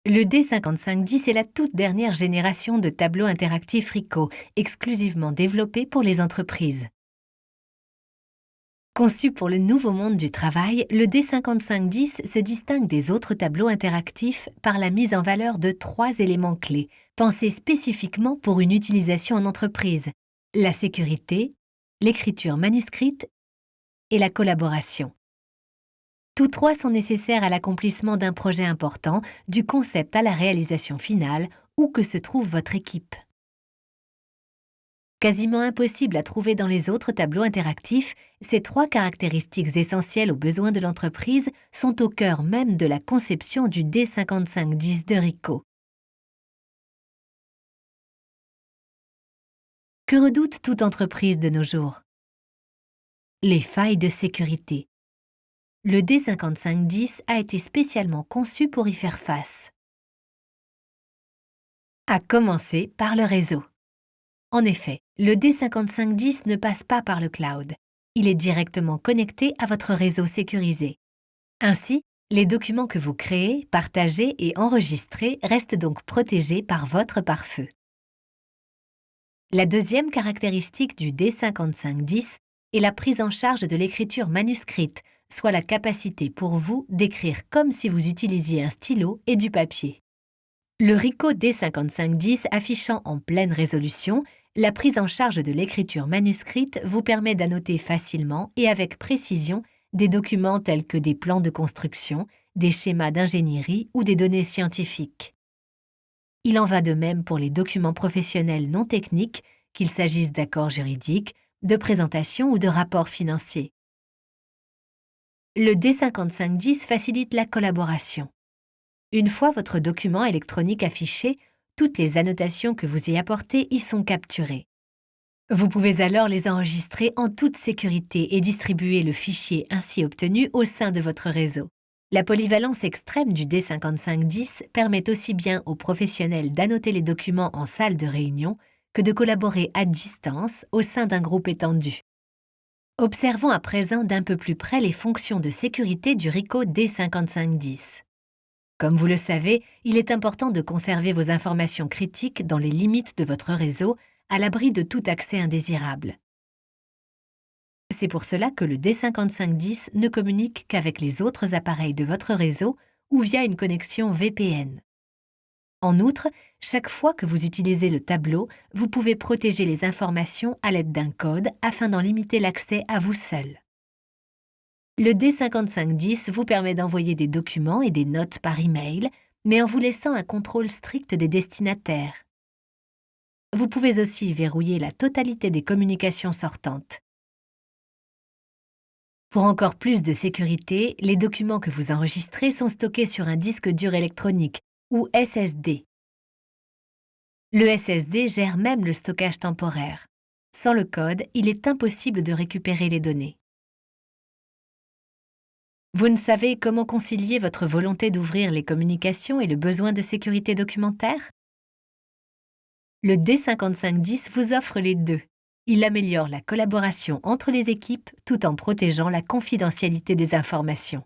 Le D5510 est la toute dernière génération de tableaux interactifs Ricoh, exclusivement développés pour les entreprises. Conçu pour le nouveau monde du travail, le D5510 se distingue des autres tableaux interactifs par la mise en valeur de 3 éléments clés, pensés spécifiquement pour une utilisation en entreprise: la sécurité, l'écriture manuscrite et la collaboration. Tous 3 sont nécessaires à l'accomplissement d'un projet important, du concept à la réalisation finale, où que se trouve votre équipe. Quasiment impossible à trouver dans les autres tableaux interactifs, ces 3 caractéristiques essentielles aux besoins de l'entreprise sont au cœur même de la conception du D5510 de Ricoh. Que redoute toute entreprise de nos jours? Les failles de sécurité. Le D5510 a été spécialement conçu pour y faire face. À commencer par le réseau. En effet, le D5510 ne passe pas par le cloud. Il est directement connecté à votre réseau sécurisé. Ainsi, les documents que vous créez, partagez et enregistrez restent donc protégés par votre pare-feu. La deuxième caractéristique du D5510 est la prise en charge de l'écriture manuscrite, soit la capacité pour vous d'écrire comme si vous utilisiez un stylo et du papier. Le Ricoh D5510 affichant en pleine résolution, la prise en charge de l'écriture manuscrite vous permet d'annoter facilement et avec précision des documents tels que des plans de construction, des schémas d'ingénierie ou des données scientifiques. Il en va de même pour les documents professionnels non techniques, qu'il s'agisse d'accords juridiques, de présentations ou de rapports financiers. Le D5510 facilite la collaboration. Une fois votre document électronique affiché, toutes les annotations que vous y apportez y sont capturées. Vous pouvez alors les enregistrer en toute sécurité et distribuer le fichier ainsi obtenu au sein de votre réseau. La polyvalence extrême du D5510 permet aussi bien aux professionnels d'annoter les documents en salle de réunion que de collaborer à distance au sein d'un groupe étendu. Observons à présent d'un peu plus près les fonctions de sécurité du Ricoh D5510. Comme vous le savez, il est important de conserver vos informations critiques dans les limites de votre réseau, à l'abri de tout accès indésirable. C'est pour cela que le D5510 ne communique qu'avec les autres appareils de votre réseau ou via une connexion VPN. En outre, chaque fois que vous utilisez le tableau, vous pouvez protéger les informations à l'aide d'un code afin d'en limiter l'accès à vous seul. Le D5510 vous permet d'envoyer des documents et des notes par email, mais en vous laissant un contrôle strict des destinataires. Vous pouvez aussi verrouiller la totalité des communications sortantes. Pour encore plus de sécurité, les documents que vous enregistrez sont stockés sur un disque dur électronique, ou SSD. Le SSD gère même le stockage temporaire. Sans le code, il est impossible de récupérer les données. Vous ne savez comment concilier votre volonté d'ouvrir les communications et le besoin de sécurité documentaire? Le D5510 vous offre les deux. Il améliore la collaboration entre les équipes tout en protégeant la confidentialité des informations.